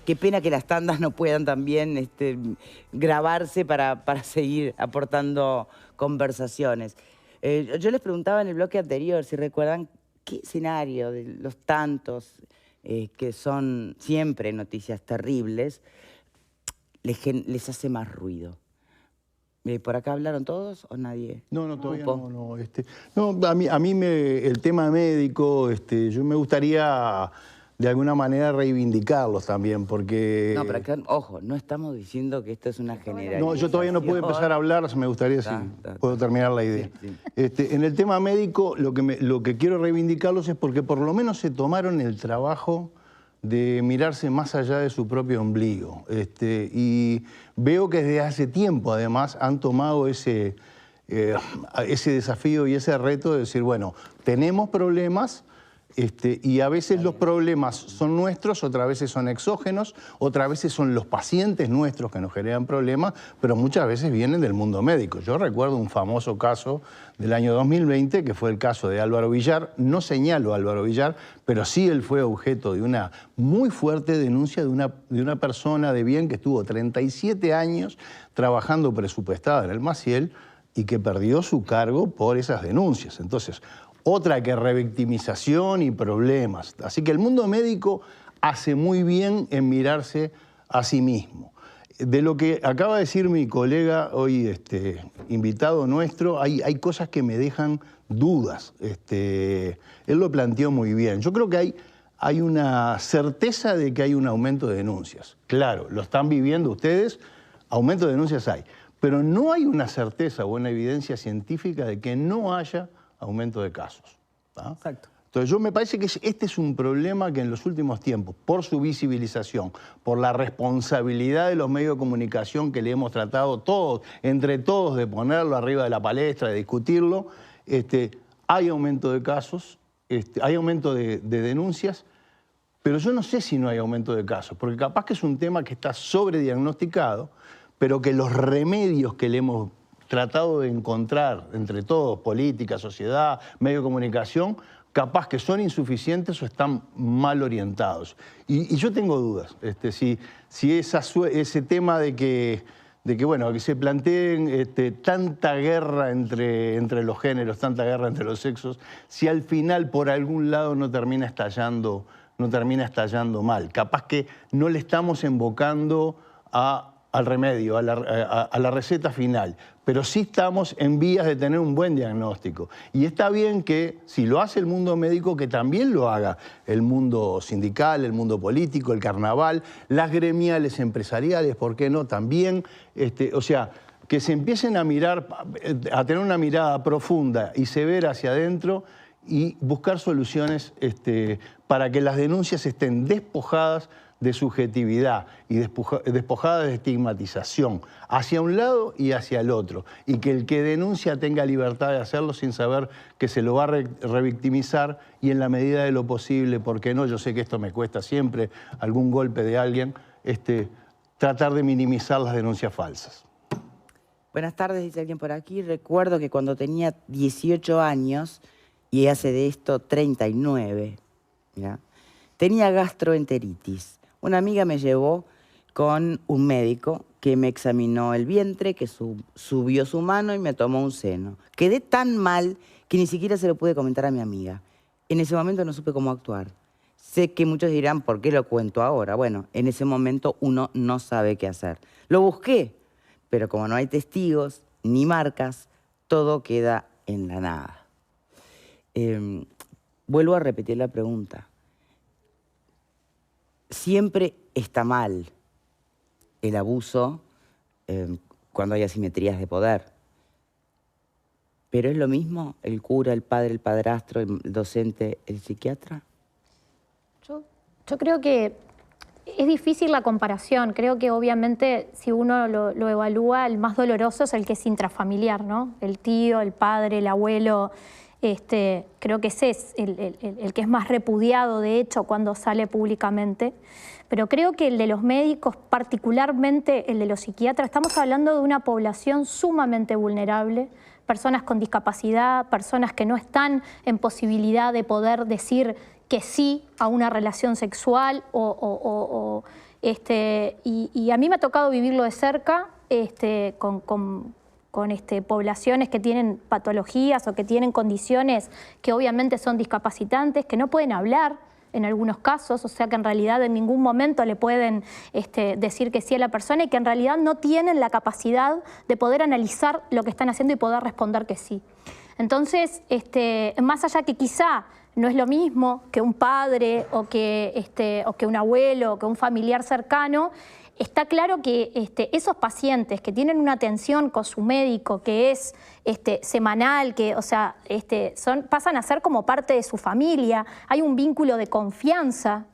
Qué pena que las tandas no puedan también grabarse para seguir aportando conversaciones. Yo les preguntaba en el bloque anterior, si recuerdan, qué escenario de los tantos que son siempre noticias terribles les hace más ruido. ¿Por acá hablaron todos o nadie? No, todavía no. No, a mí el tema médico, yo me gustaría de alguna manera reivindicarlos también, porque... No, pero acá, ojo, no estamos diciendo que esto es una generalización. No, yo todavía no puedo empezar a hablar, me gustaría si puedo terminar la idea. Sí. En el tema médico, lo que quiero reivindicarlos es porque por lo menos se tomaron el trabajo de mirarse más allá de su propio ombligo. Y veo que desde hace tiempo, además, han tomado ese desafío y ese reto de decir, bueno, tenemos problemas, y a veces los problemas son nuestros, otras veces son exógenos, otras veces son los pacientes nuestros que nos generan problemas, pero muchas veces vienen del mundo médico. Yo recuerdo un famoso caso del año 2020, que fue el caso de Álvaro Villar. No señalo a Álvaro Villar, pero sí él fue objeto de una muy fuerte denuncia de una persona de bien que estuvo 37 años trabajando presupuestada en el Maciel y que perdió su cargo por esas denuncias. Entonces, otra que revictimización y problemas. Así que el mundo médico hace muy bien en mirarse a sí mismo. De lo que acaba de decir mi colega hoy, invitado nuestro, hay cosas que me dejan dudas. Él lo planteó muy bien. Yo creo que hay una certeza de que hay un aumento de denuncias. Claro, lo están viviendo ustedes, aumento de denuncias hay. Pero no hay una certeza o una evidencia científica de que no haya aumento de casos. Exacto. Entonces, me parece que este es un problema que en los últimos tiempos, por su visibilización, por la responsabilidad de los medios de comunicación que le hemos tratado todos, entre todos, de ponerlo arriba de la palestra, de discutirlo, hay aumento de casos, hay aumento de denuncias, pero yo no sé si no hay aumento de casos, porque capaz que es un tema que está sobrediagnosticado, pero que los remedios que le hemos tratado de encontrar entre todos, política, sociedad, medio de comunicación, capaz que son insuficientes o están mal orientados. Y yo tengo dudas, si ese tema de que se planteen tanta guerra entre los géneros, tanta guerra entre los sexos, si al final por algún lado no termina estallando mal. Capaz que no le estamos invocando al remedio, a la receta final, pero sí estamos en vías de tener un buen diagnóstico. Y está bien que, si lo hace el mundo médico, que también lo haga el mundo sindical, el mundo político, el carnaval, las gremiales empresariales, ¿por qué no? También, o sea, que se empiecen a mirar, a tener una mirada profunda y severa hacia adentro y buscar soluciones para que las denuncias estén despojadas de subjetividad y despojada de estigmatización hacia un lado y hacia el otro, y que el que denuncia tenga libertad de hacerlo sin saber que se lo va a revictimizar y en la medida de lo posible, porque no, yo sé que esto me cuesta siempre, algún golpe de alguien, tratar de minimizar las denuncias falsas. Buenas tardes, dice alguien por aquí. Recuerdo que cuando tenía 18 años, y hace de esto 39, ¿ya? Tenía gastroenteritis. Una amiga me llevó con un médico que me examinó el vientre, que subió su mano y me tomó un seno. Quedé tan mal que ni siquiera se lo pude comentar a mi amiga. En ese momento no supe cómo actuar. Sé que muchos dirán, ¿por qué lo cuento ahora? Bueno, en ese momento uno no sabe qué hacer. Lo busqué, pero como no hay testigos ni marcas, todo queda en la nada. Vuelvo a repetir la pregunta. Siempre está mal el abuso cuando hay asimetrías de poder. ¿Pero es lo mismo el cura, el padre, el padrastro, el docente, el psiquiatra? Yo creo que es difícil la comparación. Creo que obviamente si uno lo evalúa, el más doloroso es el que es intrafamiliar, ¿no? El tío, el padre, el abuelo. Creo que ese es el que es más repudiado, de hecho, cuando sale públicamente. Pero creo que el de los médicos, particularmente el de los psiquiatras, estamos hablando de una población sumamente vulnerable, personas con discapacidad, personas que no están en posibilidad de poder decir que sí a una relación sexual y a mí me ha tocado vivirlo de cerca con poblaciones que tienen patologías o que tienen condiciones que obviamente son discapacitantes, que no pueden hablar en algunos casos, o sea que en realidad en ningún momento le pueden decir que sí a la persona y que en realidad no tienen la capacidad de poder analizar lo que están haciendo y poder responder que sí. Entonces, más allá que quizá no es lo mismo que un padre o que un abuelo o que un familiar cercano, está claro que esos pacientes que tienen una atención con su médico que es semanal, que, o sea, pasan a ser como parte de su familia, hay un vínculo de confianza,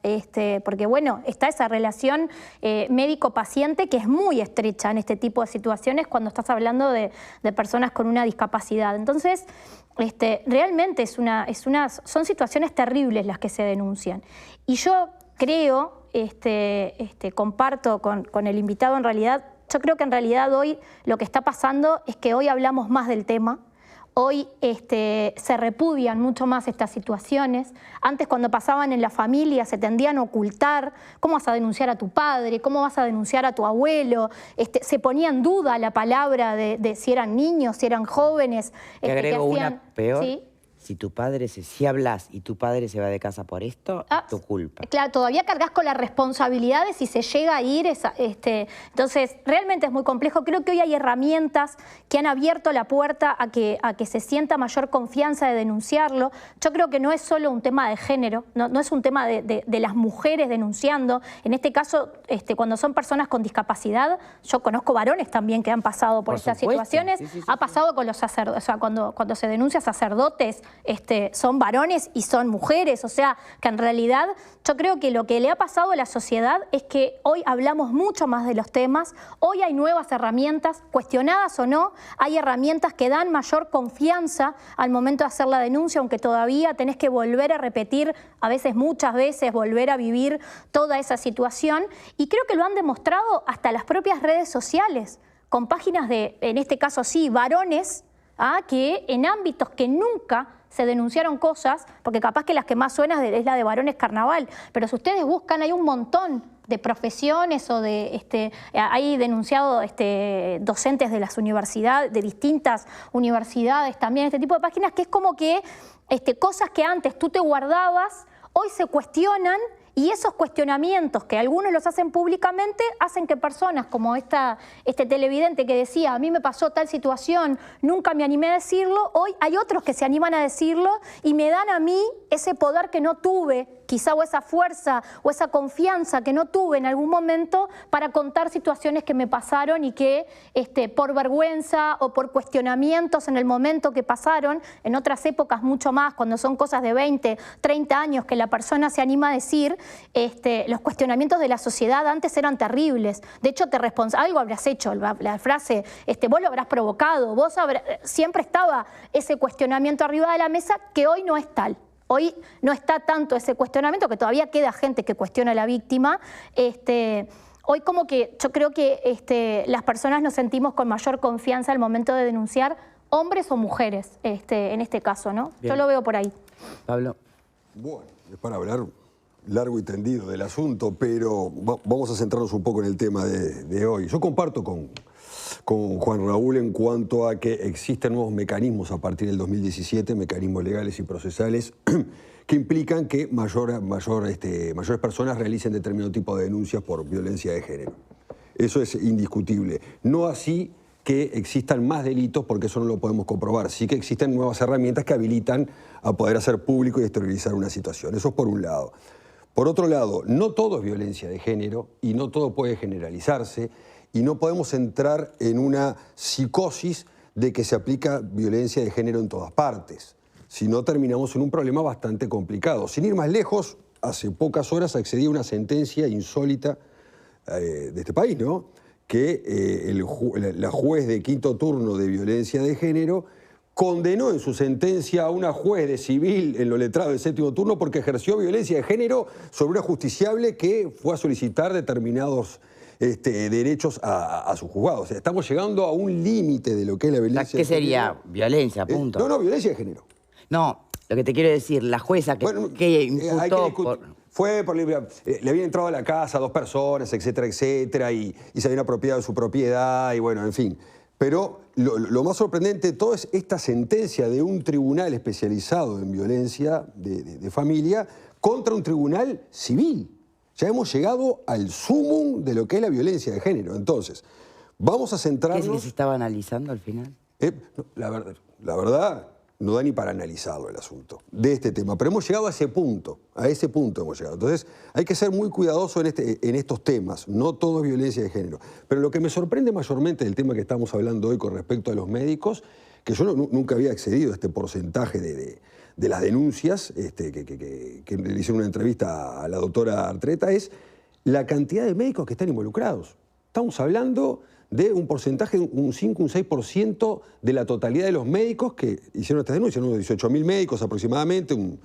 porque bueno, está esa relación médico-paciente que es muy estrecha en este tipo de situaciones cuando estás hablando de personas con una discapacidad. Entonces, realmente son situaciones terribles las que se denuncian. Y yo creo, comparto con el invitado en realidad, yo creo que en realidad hoy lo que está pasando es que hoy hablamos más del tema, hoy se repudian mucho más estas situaciones. Antes cuando pasaban en la familia se tendían a ocultar. ¿Cómo vas a denunciar a tu padre? ¿Cómo vas a denunciar a tu abuelo? Se ponía en duda la palabra de si eran niños, si eran jóvenes. Te agrego que hacían, una peor. ¿sí? Si hablas y tu padre se va de casa por esto, es tu culpa. Claro, todavía cargas con la responsabilidad de si se llega a ir. Entonces, realmente es muy complejo. Creo que hoy hay herramientas que han abierto la puerta a que se sienta mayor confianza de denunciarlo. Yo creo que no es solo un tema de género, no es un tema de las mujeres denunciando. En este caso, cuando son personas con discapacidad, yo conozco varones también que han pasado por estas situaciones. Sí, ha pasado con los sacerdotes, o sea, cuando se denuncia sacerdotes, son varones y son mujeres, o sea, que en realidad yo creo que lo que le ha pasado a la sociedad es que hoy hablamos mucho más de los temas, hoy hay nuevas herramientas, cuestionadas o no, hay herramientas que dan mayor confianza al momento de hacer la denuncia, aunque todavía tenés que volver a repetir, a veces, muchas veces, volver a vivir toda esa situación, y creo que lo han demostrado hasta las propias redes sociales, con páginas de, en este caso sí, varones, que en ámbitos que nunca se denunciaron cosas, porque capaz que las que más suenan es la de varones carnaval, pero si ustedes buscan hay un montón de profesiones o hay denunciado docentes de las universidades, de distintas universidades también, este tipo de páginas que es como que cosas que antes tú te guardabas, hoy se cuestionan. Y esos cuestionamientos, que algunos los hacen públicamente, hacen que personas como este televidente que decía, a mí me pasó tal situación, nunca me animé a decirlo, hoy hay otros que se animan a decirlo y me dan a mí ese poder que no tuve, quizá, o esa fuerza o esa confianza que no tuve en algún momento para contar situaciones que me pasaron y que por vergüenza o por cuestionamientos en el momento que pasaron, en otras épocas mucho más, cuando son cosas de 20, 30 años que la persona se anima a decir, los cuestionamientos de la sociedad antes eran terribles. De hecho, algo habrás hecho, la frase, vos lo habrás provocado, siempre estaba ese cuestionamiento arriba de la mesa que hoy no es tal. Hoy no está tanto ese cuestionamiento, que todavía queda gente que cuestiona a la víctima. Hoy como que yo creo que las personas nos sentimos con mayor confianza al momento de denunciar, hombres o mujeres, en este caso, ¿no? Bien. Yo lo veo por ahí. Pablo. Bueno, es para hablar largo y tendido del asunto, pero vamos a centrarnos un poco en el tema de hoy. Yo comparto con Juan Raúl en cuanto a que existen nuevos mecanismos a partir del 2017, mecanismos legales y procesales que implican que mayores personas realicen determinado tipo de denuncias por violencia de género. Eso es indiscutible. No así que existan más delitos, porque eso no lo podemos comprobar. Sí que existen nuevas herramientas que habilitan a poder hacer público y exteriorizar una situación. Eso es por un lado. Por otro lado, no todo es violencia de género y no todo puede generalizarse y no podemos entrar en una psicosis de que se aplica violencia de género en todas partes, si no terminamos en un problema bastante complicado. Sin ir más lejos, hace pocas horas accedí a una sentencia insólita de este país, ¿no? Que la juez de quinto turno de violencia de género condenó en su sentencia a una juez de civil en lo letrado del séptimo turno porque ejerció violencia de género sobre una justiciable que fue a solicitar determinados derechos a su juzgado. O sea, estamos llegando a un límite de lo que es la violencia de género. ¿Qué sería? Violencia, punto. No, violencia de género. No, Lo que te quiero decir, la jueza que, Bueno, que hay que imputó discutir. Fue por le habían entrado a la casa 2 personas, etcétera, etcétera, y se habían apropiado de su propiedad, y bueno, en fin. Pero lo más sorprendente de todo es esta sentencia de un tribunal especializado en violencia de familia contra un tribunal civil. Ya hemos llegado al sumum de lo que es la violencia de género. Entonces, vamos a centrarnos... ¿Qué es que se estaba analizando al final? No, la verdad, no da ni para analizarlo el asunto de este tema. Pero hemos llegado a ese punto hemos llegado. Entonces, hay que ser muy cuidadoso en estos temas. No todo es violencia de género. Pero lo que me sorprende mayormente del tema que estamos hablando hoy con respecto a los médicos, que yo nunca había accedido a este porcentaje de las denuncias, que le hicieron una entrevista a la doctora Artreta, es la cantidad de médicos que están involucrados. Estamos hablando de un porcentaje, un 5, un 6% de la totalidad de los médicos que hicieron estas denuncias, ¿no? 18.000 médicos aproximadamente, un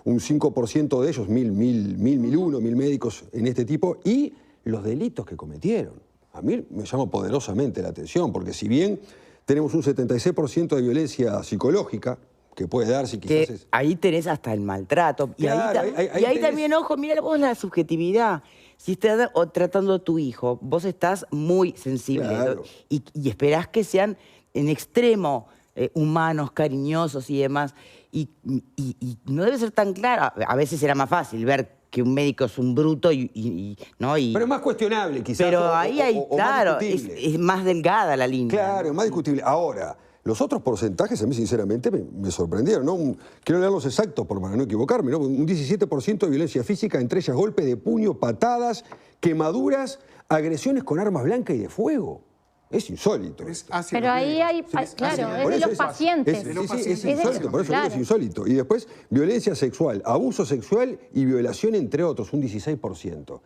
5% de ellos, 1.000 médicos en este tipo, y los delitos que cometieron. A mí me llama poderosamente la atención, porque si bien tenemos un 76% de violencia psicológica, que puede darse quizás... Que ahí tenés hasta el maltrato. Claro, y ahí también, ojo, mira vos la subjetividad. Si estás tratando a tu hijo, vos estás muy sensible, Claro. y esperás que sean en extremo humanos, cariñosos y demás. Y no debe ser tan claro. A veces era más fácil ver que un médico es un bruto ¿no? Pero es más cuestionable, quizás. Pero ahí hay, claro, más discutible. es más delgada la línea. Claro, es más discutible. Ahora, los otros porcentajes a mí sinceramente me sorprendieron, ¿no? Quiero leer los exactos para no equivocarme, ¿no? Un 17% de violencia física, entre ellas golpes de puño, patadas, quemaduras, agresiones con armas blancas y de fuego. Es insólito. Pero ahí hay, claro, es de los pacientes. Es insólito, por eso digo, es insólito. Y después, violencia sexual, abuso sexual y violación, entre otros, un 16%.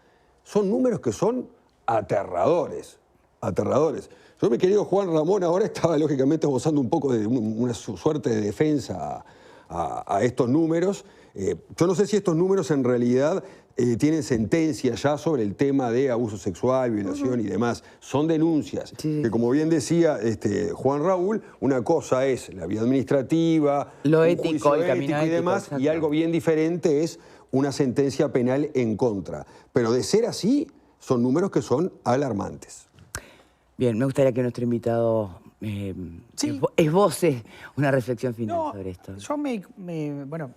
Son números que son aterradores. Aterradores. Yo, mi querido Juan Ramón, ahora estaba lógicamente gozando un poco de una suerte de defensa a estos números. Yo no sé si estos números en realidad tienen sentencia ya sobre el tema de abuso sexual, violación y demás. Son denuncias, que como bien decía Juan Raúl, una cosa es la vía administrativa, lo un ético, juicio el camino ético y demás, ético, y algo bien diferente es una sentencia penal en contra. Pero de ser así, son números que son alarmantes. Bien, me gustaría que nuestro invitado esboce una reflexión final sobre esto. Yo bueno,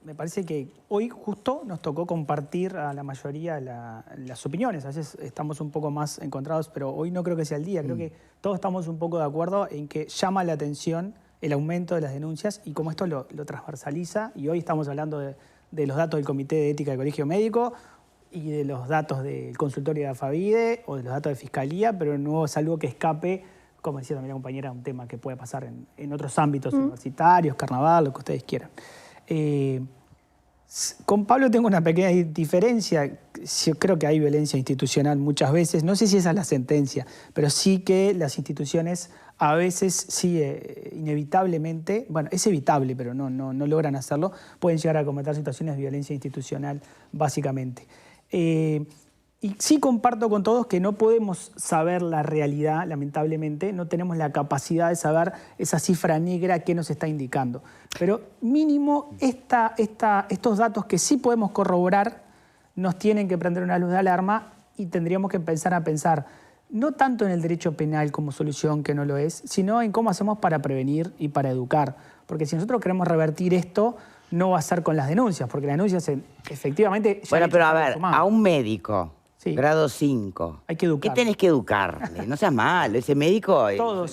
me parece que hoy justo nos tocó compartir a la mayoría las opiniones. A veces estamos un poco más encontrados, pero hoy no creo que sea el día. Creo que todos estamos un poco de acuerdo en que llama la atención el aumento de las denuncias y cómo esto lo transversaliza. Y hoy estamos hablando de los datos del Comité de Ética del Colegio Médico y de los datos del consultorio de AFAVIDE o de los datos de Fiscalía, pero no es algo que escape, como decía también la compañera, un tema que puede pasar en otros ámbitos universitarios, carnaval, lo que ustedes quieran. Con Pablo tengo una pequeña diferencia. Yo creo que hay violencia institucional muchas veces. No sé si esa es la sentencia, pero sí que las instituciones a veces, sí, inevitablemente, bueno, es evitable, pero no logran hacerlo, pueden llegar a cometer situaciones de violencia institucional, básicamente. Y sí comparto con todos que no podemos saber la realidad, lamentablemente, no tenemos la capacidad de saber esa cifra negra que nos está indicando. Pero mínimo estos datos que sí podemos corroborar nos tienen que prender una luz de alarma y tendríamos que empezar a pensar no tanto en el derecho penal como solución, que no lo es, sino en cómo hacemos para prevenir y para educar. Porque si nosotros queremos revertir esto, no va a ser con las denuncias, porque las denuncias efectivamente... Bueno, pero a ver, a un médico... Sí. Grado 5. Hay que educar. ¿Qué tenés que educarle? No seas malo. Ese médico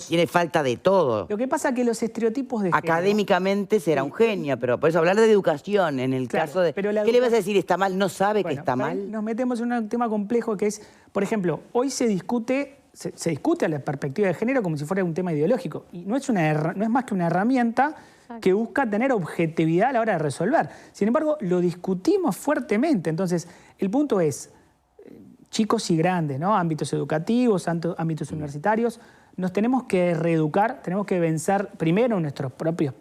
tiene falta de todo. Lo que pasa es que los estereotipos de académicamente será un genio, pero por eso hablar de educación en el caso de... ¿Qué le vas a decir? ¿Está mal? ¿No sabe que está mal? Nos metemos en un tema complejo que es, por ejemplo, hoy se discute a la perspectiva de género como si fuera un tema ideológico. Y no es más que una herramienta que busca tener objetividad a la hora de resolver. Sin embargo, lo discutimos fuertemente. Entonces, el punto es... chicos y grandes, ¿no? Ámbitos educativos, ámbitos universitarios, nos tenemos que reeducar, tenemos que vencer primero nuestros propios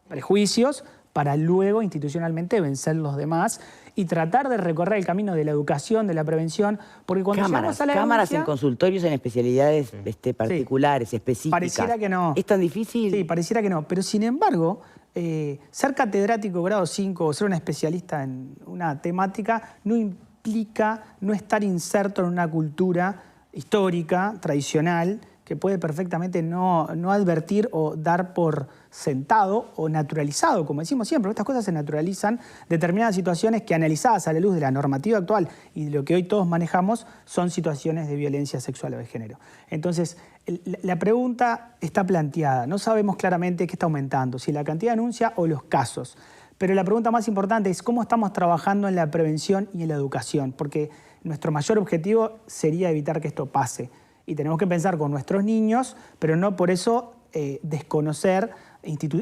prejuicios para luego institucionalmente vencer los demás y tratar de recorrer el camino de la educación, de la prevención, porque cuando llegamos a la cámaras denuncia, en consultorios en especialidades particulares, específicas. Pareciera que no. ¿Es tan difícil? Sí, pareciera que no, pero sin embargo, ser catedrático grado 5 o ser un especialista en una temática no implica no estar inserto en una cultura histórica, tradicional, que puede perfectamente no advertir o dar por sentado o naturalizado, como decimos siempre. Estas cosas se naturalizan, determinadas situaciones que analizadas a la luz de la normativa actual y de lo que hoy todos manejamos son situaciones de violencia sexual o de género. Entonces, la pregunta está planteada. No sabemos claramente qué está aumentando, si la cantidad de denuncias o los casos. Pero la pregunta más importante es cómo estamos trabajando en la prevención y en la educación, porque nuestro mayor objetivo sería evitar que esto pase. Y tenemos que pensar con nuestros niños, pero no por eso desconocer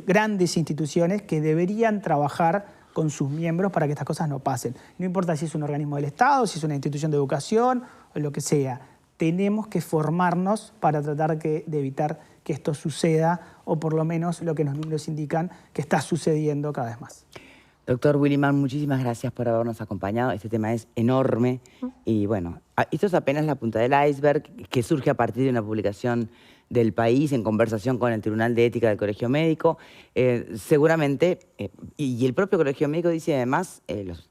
grandes instituciones que deberían trabajar con sus miembros para que estas cosas no pasen. No importa si es un organismo del Estado, si es una institución de educación o lo que sea. Tenemos que formarnos para tratar de evitar que esto suceda, o por lo menos lo que los números indican que está sucediendo cada vez más. Doctor Willimán, muchísimas gracias por habernos acompañado. Este tema es enorme y bueno, esto es apenas la punta del iceberg que surge a partir de una publicación del País en conversación con el Tribunal de Ética del Colegio Médico. Seguramente, y el propio Colegio Médico dice además,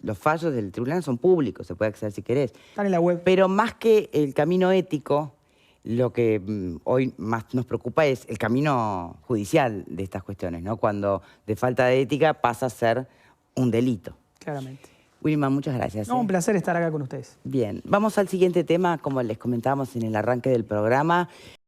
los fallos del tribunal son públicos, se puede acceder si querés. Están en la web. Pero más que el camino ético, lo que hoy más nos preocupa es el camino judicial de estas cuestiones, ¿no? Cuando de falta de ética pasa a ser un delito. Claramente. Willimán, muchas gracias. No, un placer estar acá con ustedes. Bien, vamos al siguiente tema, como les comentábamos en el arranque del programa.